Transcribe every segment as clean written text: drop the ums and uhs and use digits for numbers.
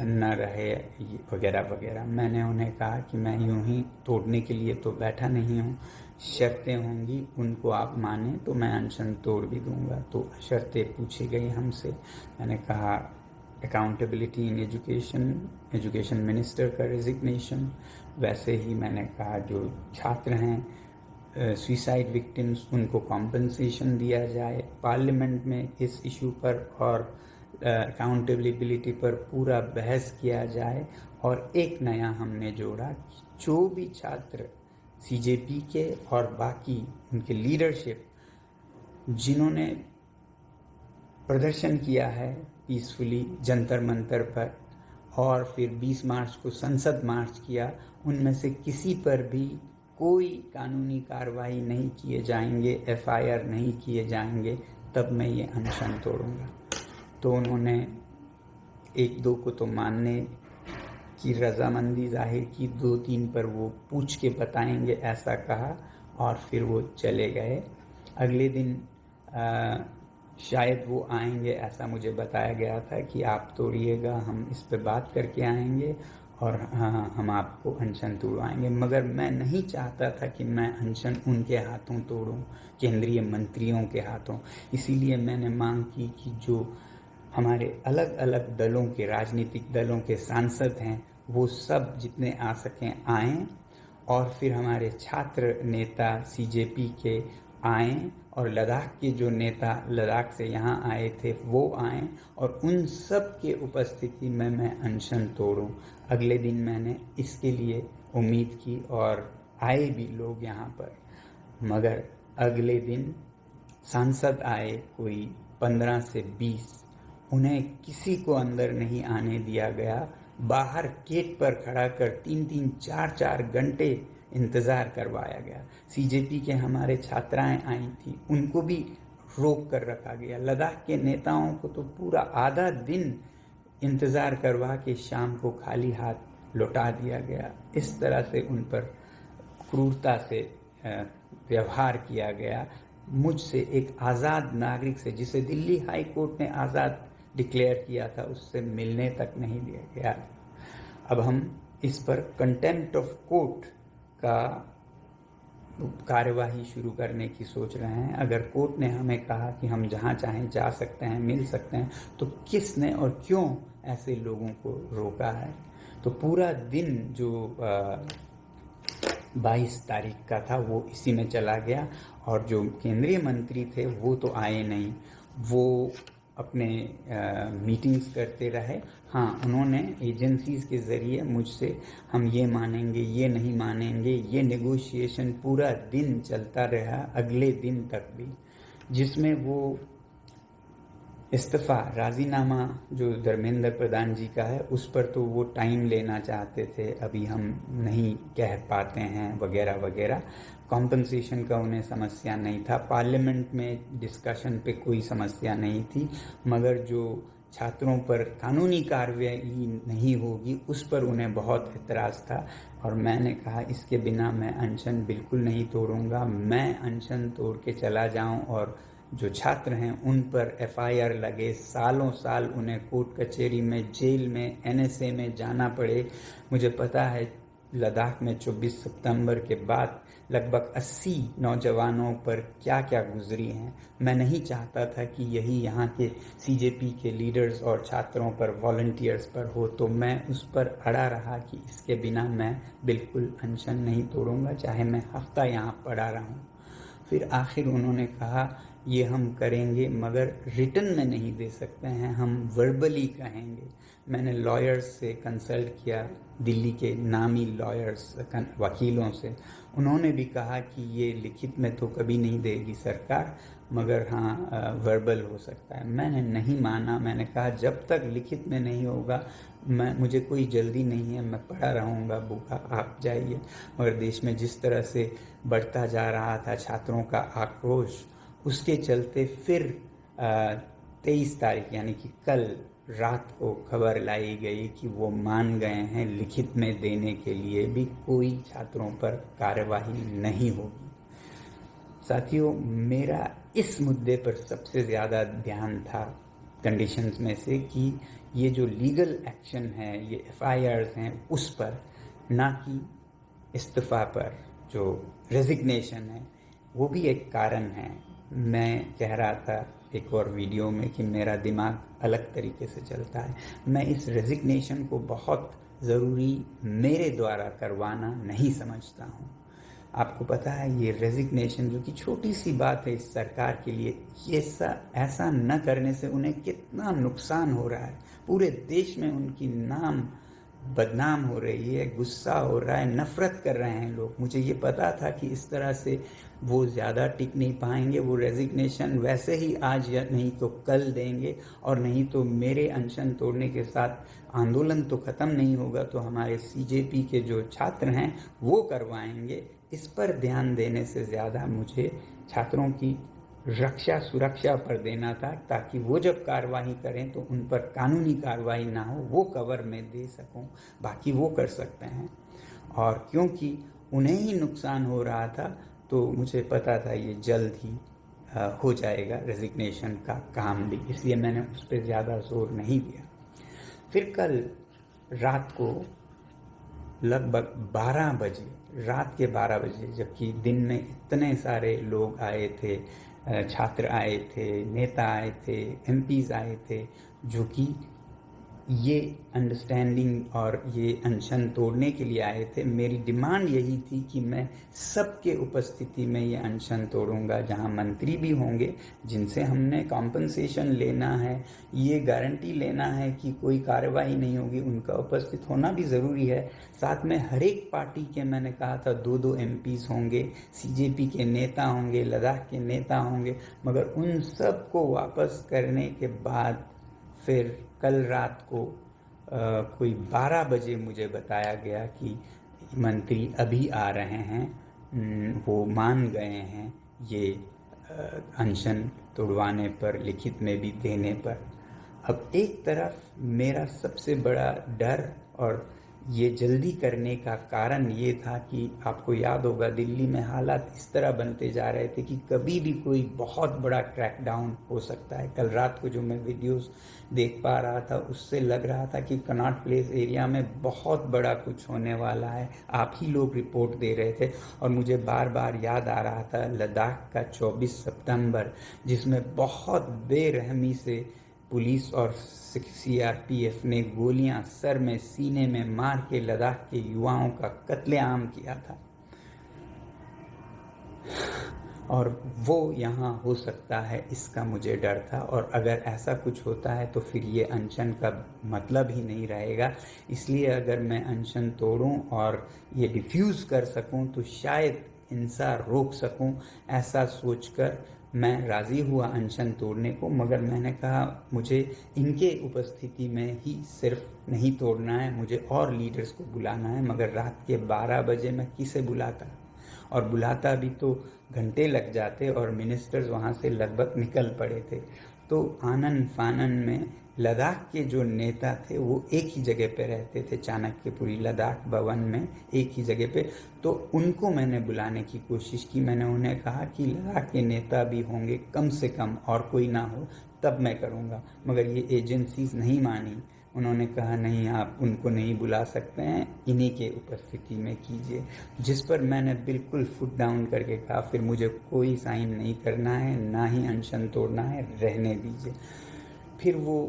न रहे वगैरह वगैरह। मैंने उन्हें कहा कि मैं यूं ही तोड़ने के लिए तो बैठा नहीं हूँ, शर्तें होंगी, उनको आप माने तो मैं अनशन तोड़ भी दूंगा। तो शर्तें पूछी गई हमसे। मैंने कहा अकाउंटेबिलिटी इन एजुकेशन मिनिस्टर का रेजिग्नेशन। वैसे ही मैंने कहा जो छात्र हैं सुसाइड विक्टिम्स, उनको कॉम्पनसेशन दिया जाए। पार्लियामेंट में इस इशू पर और अकाउंटेबिलिटी पर पूरा बहस किया जाए। और एक नया हमने जोड़ा कि जो भी छात्र सीजेपी के और बाकी उनके लीडरशिप जिन्होंने प्रदर्शन किया है पीसफुली जंतर मंतर पर और फिर 20 मार्च को संसद मार्च किया, उनमें से किसी पर भी कोई कानूनी कार्रवाई नहीं किए जाएंगे, एफआईआर नहीं किए जाएंगे, तब मैं ये अनशन तोड़ूंगा। तो उन्होंने एक दो को तो मानने की रजामंदी जाहिर की, 2-3 पर वो पूछ के बताएंगे ऐसा कहा और फिर वो चले गए। अगले दिन शायद वो आएंगे ऐसा मुझे बताया गया था कि आप तोड़िएगा, हम इस पे बात करके आएंगे और हाँ हम आपको अनशन तोड़वाएंगे। मगर मैं नहीं चाहता था कि मैं अनशन उनके हाथों तोड़ूं, केंद्रीय मंत्रियों के हाथों। इसीलिए मैंने मांग की कि जो हमारे अलग अलग दलों के, राजनीतिक दलों के सांसद हैं वो सब जितने आ सकें आएं और फिर हमारे छात्र नेता सीजेपी के आएं और लद्दाख के जो नेता लद्दाख से यहाँ आए थे वो आएं और उन सब के उपस्थिति में मैं अनशन तोड़ूं। अगले दिन मैंने इसके लिए उम्मीद की और आए भी लोग यहाँ पर। मगर अगले दिन सांसद आए कोई 15 से 20, उन्हें किसी को अंदर नहीं आने दिया गया। बाहर गेट पर खड़ा कर 3-3, 4-4 घंटे इंतज़ार करवाया गया। सीजेपी के हमारे छात्राएं आई थी, उनको भी रोक कर रखा गया। लद्दाख के नेताओं को तो पूरा आधा दिन इंतज़ार करवा के शाम को खाली हाथ लौटा दिया गया। इस तरह से उन पर क्रूरता से व्यवहार किया गया। मुझसे, एक आज़ाद नागरिक से, जिसे दिल्ली हाई कोर्ट ने आज़ाद डिक्लेयर किया था, उससे मिलने तक नहीं दिया गया। अब हम इस पर कंटेम्प्ट ऑफ कोर्ट का कार्यवाही शुरू करने की सोच रहे हैं। अगर कोर्ट ने हमें कहा कि हम जहां चाहें जा सकते हैं, मिल सकते हैं, तो किसने और क्यों ऐसे लोगों को रोका है? तो पूरा दिन जो 22 तारीख का था वो इसी में चला गया। और जो केंद्रीय मंत्री थे वो तो आए नहीं, वो अपने मीटिंग्स करते रहे। हाँ, उन्होंने एजेंसीज के ज़रिए मुझसे हम ये मानेंगे, ये नहीं मानेंगे, ये नेगोशिएशन पूरा दिन चलता रहा, अगले दिन तक भी, जिसमें वो इस्तीफ़ा, राज़ीनामा जो धर्मेंद्र प्रधान जी का है, उस पर तो वो टाइम लेना चाहते थे, अभी हम नहीं कह पाते हैं वगैरह वगैरह। कॉम्पनसेशन का उन्हें समस्या नहीं था, पार्लियामेंट में डिस्कशन पे कोई समस्या नहीं थी, मगर जो छात्रों पर कानूनी कार्रवाई नहीं होगी उस पर उन्हें बहुत एतराज़ था। और मैंने कहा इसके बिना मैं अनशन बिल्कुल नहीं तोड़ूंगा। मैं अनशन तोड़ के चला जाऊं और जो छात्र हैं उन पर एफआईआर लगे, सालों साल उन्हें कोर्ट कचहरी में, जेल में, एनएसए में जाना पड़े। मुझे पता है लद्दाख में 24 सितंबर के बाद लगभग 80 नौजवानों पर क्या क्या गुजरी हैं। मैं नहीं चाहता था कि यही यहाँ के सीजेपी के लीडर्स और छात्रों पर, वॉलंटियर्स पर हो, तो मैं उस पर अड़ा रहा कि इसके बिना मैं बिल्कुल अनशन नहीं तोड़ूंगा, चाहे मैं हफ्ता यहाँ पड़ा रहूँ। फिर आखिर उन्होंने कहा ये हम करेंगे मगर रिटन में नहीं दे सकते हैं, हम वर्बली कहेंगे। मैंने लॉयर्स से कंसल्ट किया, दिल्ली के नामी लॉयर्स, वकीलों से। उन्होंने भी कहा कि ये लिखित में तो कभी नहीं देगी सरकार, मगर हाँ वर्बल हो सकता है। मैंने नहीं माना, मैंने कहा जब तक लिखित में नहीं होगा मुझे कोई जल्दी नहीं है, मैं पड़ा रहूँगा भूखा, आप जाइए। मगर देश में जिस तरह से बढ़ता जा रहा था छात्रों का आक्रोश, उसके चलते फिर 23 तारीख यानी कि कल रात को खबर लाई गई कि वो मान गए हैं लिखित में देने के लिए भी कोई छात्रों पर कार्यवाही नहीं होगी। साथियों, मेरा इस मुद्दे पर सबसे ज़्यादा ध्यान था कंडीशंस में से कि ये जो लीगल एक्शन है, ये FIRs हैं उस पर, ना कि इस्तीफ़ा पर। जो रेजिग्नेशन है वो भी एक कारण है। मैं कह रहा था एक और वीडियो में कि मेरा दिमाग अलग तरीके से चलता है। मैं इस रेजिग्नेशन को बहुत ज़रूरी मेरे द्वारा करवाना नहीं समझता हूँ। आपको पता है ये रेजिग्नेशन जो कि छोटी सी बात है इस सरकार के लिए, ये ऐसा न करने से उन्हें कितना नुकसान हो रहा है। पूरे देश में उनकी नाम बदनाम हो रही है, गुस्सा हो रहा है, नफ़रत कर रहे हैं लोग। मुझे ये पता था कि इस तरह से वो ज़्यादा टिक नहीं पाएंगे। वो रेजिग्नेशन वैसे ही आज या नहीं तो कल देंगे, और नहीं तो मेरे अनशन तोड़ने के साथ आंदोलन तो ख़त्म नहीं होगा, तो हमारे CJP के जो छात्र हैं वो करवाएंगे। इस पर ध्यान देने से ज़्यादा मुझे छात्रों की रक्षा सुरक्षा पर देना था, ताकि वो जब कार्रवाई करें तो उन पर कानूनी कार्रवाई ना हो, वो कवर में दे सकूं। बाकी वो कर सकते हैं, और क्योंकि उन्हें ही नुकसान हो रहा था तो मुझे पता था ये जल्द ही हो जाएगा रेजिग्नेशन का काम भी, इसलिए मैंने उस पर ज़्यादा जोर नहीं दिया। फिर कल रात को लगभग 12 बजे, रात के 12 बजे, जबकि दिन में इतने सारे लोग आए थे, छात्र आए थे, नेता आए थे, MPs आए थे, जो कि ये अंडरस्टैंडिंग और ये अनशन तोड़ने के लिए आए थे। मेरी डिमांड यही थी कि मैं सबके उपस्थिति में ये अनशन तोड़ूंगा, जहां मंत्री भी होंगे, जिनसे हमने कॉम्पनसेशन लेना है, ये गारंटी लेना है कि कोई कार्रवाई नहीं होगी, उनका उपस्थित होना भी ज़रूरी है। साथ में हर एक पार्टी के, मैंने कहा था 2-2 MPs होंगे, CJP के नेता होंगे, लद्दाख के नेता होंगे, मगर उन सब को वापस करने के बाद फिर कल रात को कोई 12 बजे मुझे बताया गया कि मंत्री अभी आ रहे हैं, वो मान गए हैं ये अनशन तोड़वाने पर, लिखित में भी देने पर। अब एक तरफ मेरा सबसे बड़ा डर और ये जल्दी करने का कारण ये था कि आपको याद होगा दिल्ली में हालात इस तरह बनते जा रहे थे कि कभी भी कोई बहुत बड़ा क्रैकडाउन हो सकता है। कल रात को जो मैं वीडियोस देख पा रहा था उससे लग रहा था कि कनॉट प्लेस एरिया में बहुत बड़ा कुछ होने वाला है। आप ही लोग रिपोर्ट दे रहे थे, और मुझे बार बार याद आ रहा था लद्दाख का 24 सितंबर, जिसमें बहुत बेरहमी से पुलिस और CRPF ने गोलियां सर में, सीने में मार के लद्दाख के युवाओं का कत्लेआम किया था, और वो यहाँ हो सकता है, इसका मुझे डर था। और अगर ऐसा कुछ होता है तो फिर ये अनशन का मतलब ही नहीं रहेगा। इसलिए अगर मैं अनशन तोड़ूं और ये डिफ्यूज़ कर सकूं तो शायद हिंसा रोक सकूं, ऐसा सोचकर मैं राज़ी हुआ अनशन तोड़ने को। मगर मैंने कहा मुझे इनके उपस्थिति में ही सिर्फ नहीं तोड़ना है, मुझे और लीडर्स को बुलाना है। मगर रात के 12 बजे मैं किसे बुलाता, और बुलाता भी तो घंटे लग जाते, और मिनिस्टर्स वहाँ से लगभग निकल पड़े थे। तो आनन फानन में लद्दाख के जो नेता थे वो एक ही जगह पे रहते थे, चाणक्यपुरी लद्दाख भवन में एक ही जगह पे। तो उनको मैंने बुलाने की कोशिश की। मैंने उन्हें कहा कि लद्दाख के नेता भी होंगे कम से कम, और कोई ना हो तब मैं करूँगा। मगर ये एजेंसीज नहीं मानी। उन्होंने कहा नहीं, आप उनको नहीं बुला सकते हैं, इन्हीं के उपस्थिति में कीजिए। जिस पर मैंने बिल्कुल फुट डाउन करके कहा फिर मुझे कोई साइन नहीं करना है, ना ही अनशन तोड़ना है, रहने दीजिए। फिर वो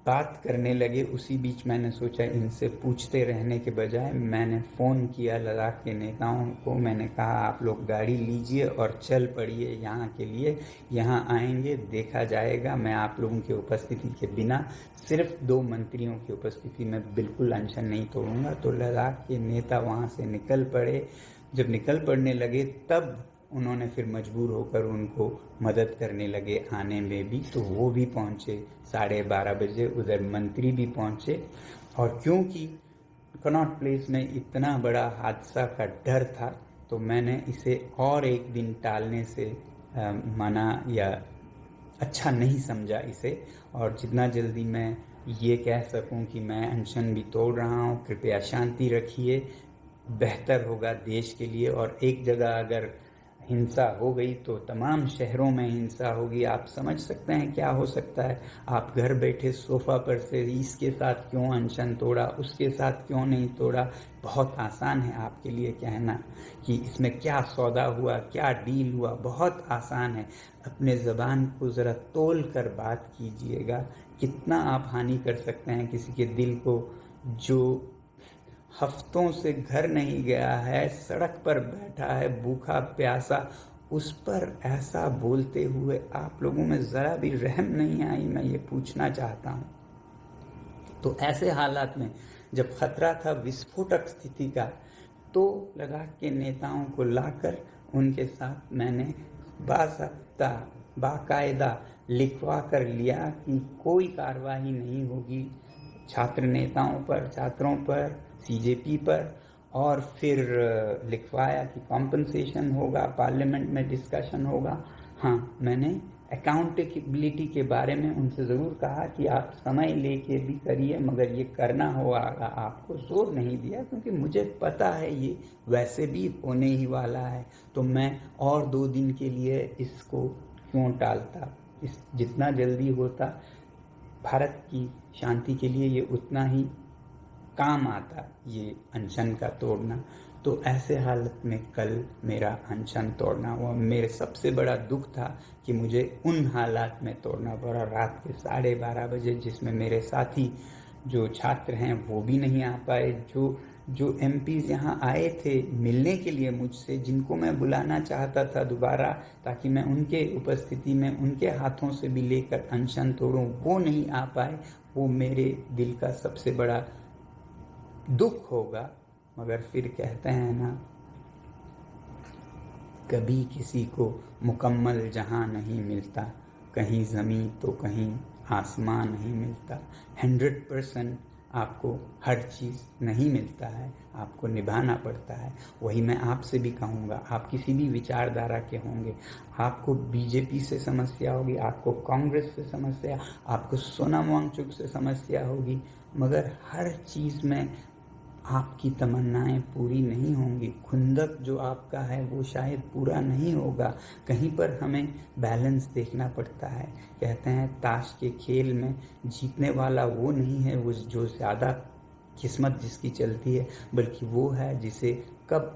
बात करने लगे। उसी बीच मैंने सोचा इनसे पूछते रहने के बजाय मैंने फ़ोन किया लद्दाख के नेताओं को। मैंने कहा आप लोग गाड़ी लीजिए और चल पड़िए यहाँ के लिए, यहाँ आएंगे, देखा जाएगा। मैं आप लोगों की उपस्थिति के बिना, सिर्फ 2 मंत्रियों की उपस्थिति में बिल्कुल अनशन नहीं तोड़ूंगा। तो लद्दाख के नेता वहाँ से निकल पड़े। जब निकल पड़ने लगे तब उन्होंने फिर मजबूर होकर उनको मदद करने लगे आने में भी। तो वो भी पहुँचे 12:30 बजे, उधर मंत्री भी पहुँचे। और क्योंकि कनॉट प्लेस में इतना बड़ा हादसा का डर था तो मैंने इसे और एक दिन टालने से मना या अच्छा नहीं समझा इसे। और जितना जल्दी मैं ये कह सकूं कि मैं अनशन भी तोड़ रहा हूं, कृपया शांति रखिए, बेहतर होगा देश के लिए। और एक जगह अगर हिंसा हो गई तो तमाम शहरों में हिंसा होगी। आप समझ सकते हैं क्या हो सकता है। आप घर बैठे सोफा पर से इसके साथ क्यों अनशन तोड़ा, उसके साथ क्यों नहीं तोड़ा। बहुत आसान है आपके लिए कहना कि इसमें क्या सौदा हुआ, क्या डील हुआ, बहुत आसान है। अपने ज़बान को ज़रा तोल कर बात कीजिएगा। कितना आप हानि कर सकते हैं किसी के दिल को, जो हफ्तों से घर नहीं गया है, सड़क पर बैठा है भूखा प्यासा, उस पर ऐसा बोलते हुए आप लोगों में ज़रा भी रहम नहीं आई। मैं ये पूछना चाहता हूँ। तो ऐसे हालात में जब खतरा था विस्फोटक स्थिति का, तो लद्दाख के नेताओं को लाकर उनके साथ मैंने बाज़ाब्ता बाकायदा लिखवा कर लिया कि कोई कार्रवाई नहीं होगी छात्र नेताओं पर, छात्रों पर, सीजेपी पर, और फिर लिखवाया कि कॉम्पनसेशन होगा, पार्लियामेंट में डिस्कशन होगा। हाँ, मैंने अकाउंटेबिलिटी के बारे में उनसे ज़रूर कहा कि आप समय लेके भी करिए, मगर ये करना होगा। आपको जोर नहीं दिया क्योंकि मुझे पता है ये वैसे भी होने ही वाला है, तो मैं और 2 दिन के लिए इसको क्यों टालता। इस जितना जल्दी होता भारत की शांति के लिए ये उतना ही काम आता, ये अनशन का तोड़ना। तो ऐसे हालत में कल मेरा अनशन तोड़ना हुआ। मेरे सबसे बड़ा दुख था कि मुझे उन हालात में तोड़ना पड़ा, रात के 12:30 बजे, जिसमें मेरे साथी जो छात्र हैं वो भी नहीं आ पाए। जो एमपीज़ यहाँ आए थे मिलने के लिए मुझसे, जिनको मैं बुलाना चाहता था दोबारा ताकि मैं उनके उपस्थिति में उनके हाथों से भी लेकर अनशन तोड़ूं, वो नहीं आ पाए। वो मेरे दिल का सबसे बड़ा दुख होगा। मगर फिर कहते हैं ना, कभी किसी को मुकम्मल जहां नहीं मिलता, कहीं ज़मीं तो कहीं आसमान नहीं मिलता। 100% आपको हर चीज़ नहीं मिलता है, आपको निभाना पड़ता है। वही मैं आपसे भी कहूँगा, आप किसी भी विचारधारा के होंगे, आपको बीजेपी से समस्या होगी, आपको कांग्रेस से समस्या, आपको सोनम वांगचुक से समस्या होगी, मगर हर चीज़ में आपकी तमन्नाएं पूरी नहीं होंगी। खुंदक जो आपका है वो शायद पूरा नहीं होगा। कहीं पर हमें बैलेंस देखना पड़ता है। कहते हैं ताश के खेल में जीतने वाला वो नहीं है वो जो ज़्यादा किस्मत जिसकी चलती है, बल्कि वो है जिसे कब